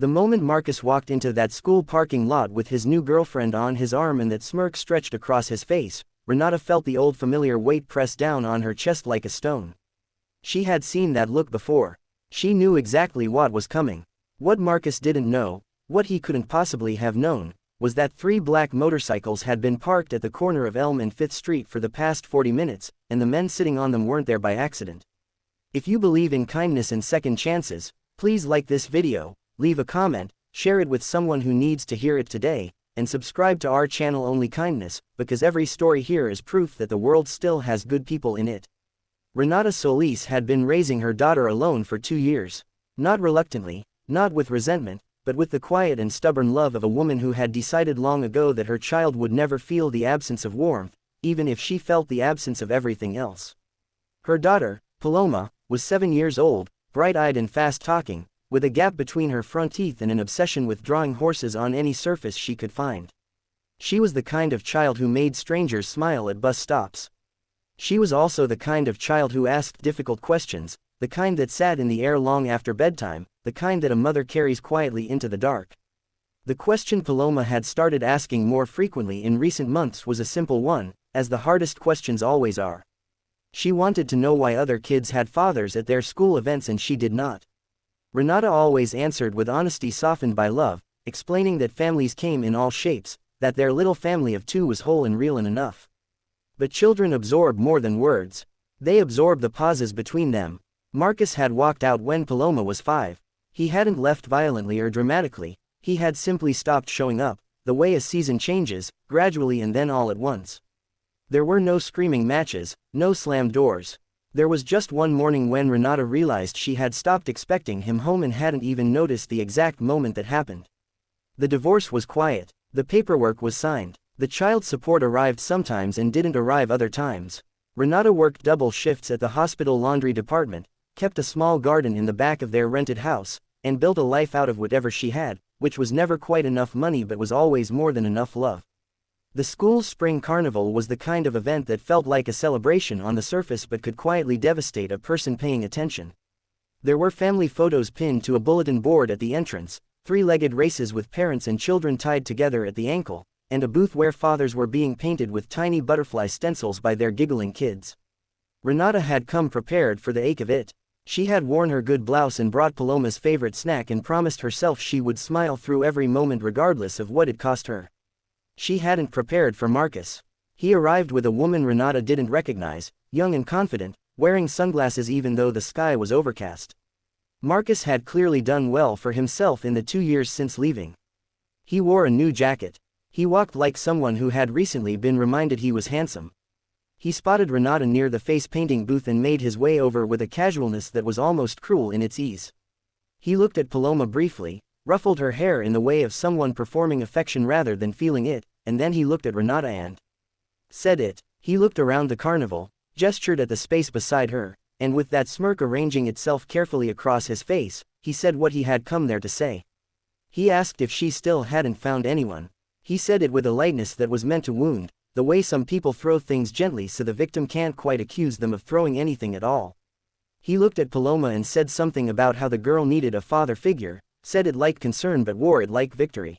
The moment Marcus walked into that school parking lot with his new girlfriend on his arm and that smirk stretched across his face, Renata felt the old familiar weight press down on her chest like a stone. She had seen that look before. She knew exactly what was coming. What Marcus didn't know, what he couldn't possibly have known, was that 3 black motorcycles had been parked at the corner of Elm and 5th Street for the past 40 minutes, and the men sitting on them weren't there by accident. If you believe in kindness and second chances, please like this video, leave a comment, share it with someone who needs to hear it today, and subscribe to our channel Only Kindness, because every story here is proof that the world still has good people in it. Renata Solis had been raising her daughter alone for 2 years. Not reluctantly, not with resentment, but with the quiet and stubborn love of a woman who had decided long ago that her child would never feel the absence of warmth, even if she felt the absence of everything else. Her daughter, Paloma, was 7 years old, bright-eyed and fast-talking, with a gap between her front teeth and an obsession with drawing horses on any surface she could find. She was the kind of child who made strangers smile at bus stops. She was also the kind of child who asked difficult questions, the kind that sat in the air long after bedtime, the kind that a mother carries quietly into the dark. The question Paloma had started asking more frequently in recent months was a simple one, as the hardest questions always are. She wanted to know why other kids had fathers at their school events and she did not. Renata always answered with honesty softened by love, explaining that families came in all shapes, that their little family of 2 was whole and real and enough. But children absorb more than words. They absorb the pauses between them. Marcus had walked out when Paloma was 5. He hadn't left violently or dramatically, he had simply stopped showing up, the way a season changes, gradually and then all at once. There were no screaming matches, no slammed doors. There was just one morning when Renata realized she had stopped expecting him home and hadn't even noticed the exact moment that happened. The divorce was quiet, the paperwork was signed, the child support arrived sometimes and didn't arrive other times. Renata worked double shifts at the hospital laundry department, kept a small garden in the back of their rented house, and built a life out of whatever she had, which was never quite enough money but was always more than enough love. The school's spring carnival was the kind of event that felt like a celebration on the surface but could quietly devastate a person paying attention. There were family photos pinned to a bulletin board at the entrance, 3-legged races with parents and children tied together at the ankle, and a booth where fathers were being painted with tiny butterfly stencils by their giggling kids. Renata had come prepared for the ache of it. She had worn her good blouse and brought Paloma's favorite snack and promised herself she would smile through every moment regardless of what it cost her. She hadn't prepared for Marcus. He arrived with a woman Renata didn't recognize, young and confident, wearing sunglasses even though the sky was overcast. Marcus had clearly done well for himself in the 2 years since leaving. He wore a new jacket. He walked like someone who had recently been reminded he was handsome. He spotted Renata near the face painting booth and made his way over with a casualness that was almost cruel in its ease. He looked at Paloma briefly, ruffled her hair in the way of someone performing affection rather than feeling it, and then he looked at Renata and said it. He looked around the carnival, gestured at the space beside her, and with that smirk arranging itself carefully across his face, he said what he had come there to say. He asked if she still hadn't found anyone. He said it with a lightness that was meant to wound, the way some people throw things gently so the victim can't quite accuse them of throwing anything at all. He looked at Paloma and said something about how the girl needed a father figure, said it like concern but wore it like victory.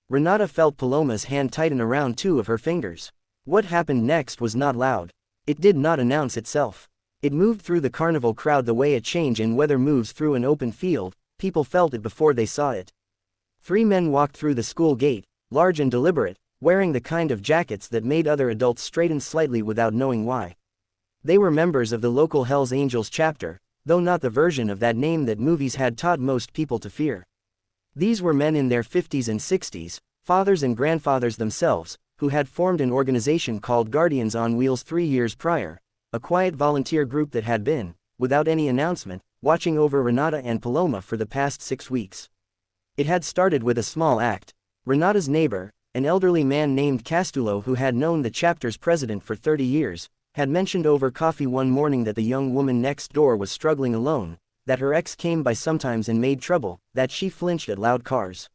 Renata felt Paloma's hand tighten around 2 of her fingers. What happened next was not loud. It did not announce itself. It moved through the carnival crowd the way a change in weather moves through an open field. People felt it before they saw it. 3 men walked through the school gate, large and deliberate, wearing the kind of jackets that made other adults straighten slightly without knowing why. They were members of the local Hells Angels chapter, though not the version of that name that movies had taught most people to fear. These were men in their 50s and 60s, fathers and grandfathers themselves, who had formed an organization called Guardians on Wheels 3 years prior, a quiet volunteer group that had been, without any announcement, watching over Renata and Paloma for the past 6 weeks. It had started with a small act. Renata's neighbor, an elderly man named Castulo who had known the chapter's president for 30 years, had mentioned over coffee one morning that the young woman next door was struggling alone, that her ex came by sometimes and made trouble, that she flinched at loud cars.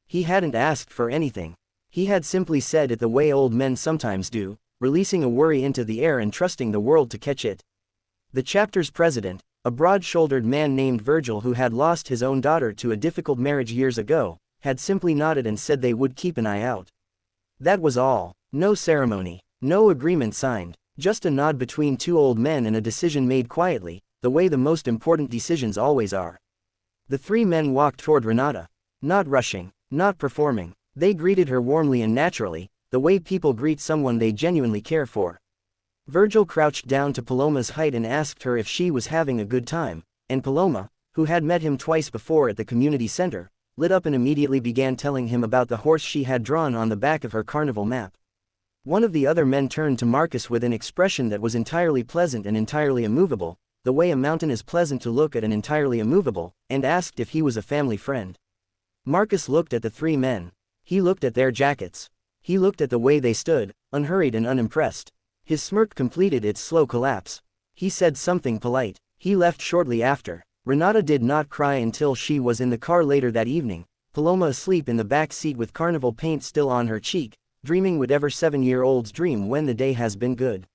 He hadn't asked for anything. He had simply said it the way old men sometimes do, releasing a worry into the air and trusting the world to catch it. The chapter's president, A broad-shouldered man named Virgil who had lost his own daughter to a difficult marriage years ago, had simply nodded and said they would keep an eye out. That was all. No ceremony. No agreement signed. Just a nod between two old men and a decision made quietly, the way the most important decisions always are. The three men walked toward Renata. Not rushing, not performing. They greeted her warmly and naturally, the way people greet someone they genuinely care for. Virgil crouched down to Paloma's height and asked her if she was having a good time, and Paloma, who had met him twice before at the community center, lit up and immediately began telling him about the horse she had drawn on the back of her carnival map. One of the other men turned to Marcus with an expression that was entirely pleasant and entirely immovable, the way a mountain is pleasant to look at and entirely immovable, and asked if he was a family friend. Marcus looked at the three men. He looked at their jackets. He looked at the way they stood, unhurried and unimpressed. His smirk completed its slow collapse. He said something polite. He left shortly after. Renata did not cry until she was in the car later that evening, Paloma asleep in the back seat with carnival paint still on her cheek, dreaming whatever 7-year-olds dream when the day has been good.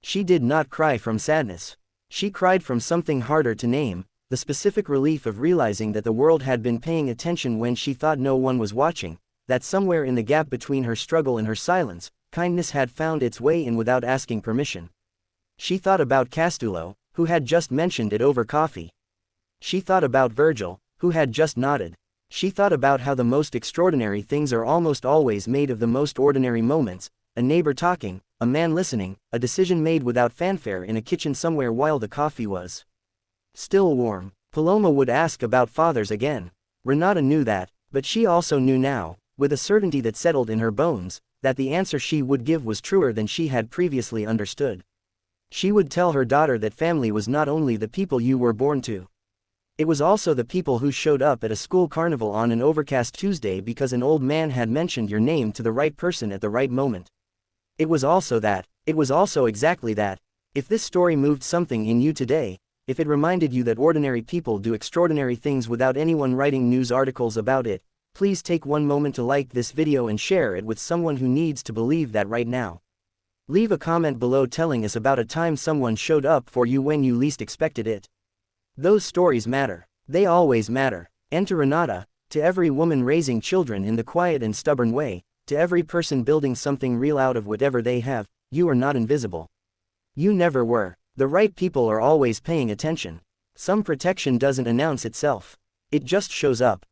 She did not cry from sadness. She cried from something harder to name, the specific relief of realizing that the world had been paying attention when she thought no one was watching, that somewhere in the gap between her struggle and her silence, kindness had found its way in without asking permission. She thought about Castulo, who had just mentioned it over coffee. She thought about Virgil, who had just nodded. She thought about how the most extraordinary things are almost always made of the most ordinary moments, a neighbor talking, a man listening, a decision made without fanfare in a kitchen somewhere while the coffee was still warm. Paloma would ask about fathers again. Renata knew that, but she also knew now, with a certainty that settled in her bones, that the answer she would give was truer than she had previously understood. She would tell her daughter that family was not only the people you were born to. It was also the people who showed up at a school carnival on an overcast Tuesday because an old man had mentioned your name to the right person at the right moment. It was also that, it was also exactly that. If this story moved something in you today, if it reminded you that ordinary people do extraordinary things without anyone writing news articles about it, please take one moment to like this video and share it with someone who needs to believe that right now. Leave a comment below telling us about a time someone showed up for you when you least expected it. Those stories matter. They always matter. And to Renata, to every woman raising children in the quiet and stubborn way, to every person building something real out of whatever they have, you are not invisible. You never were. The right people are always paying attention. Some protection doesn't announce itself. It just shows up.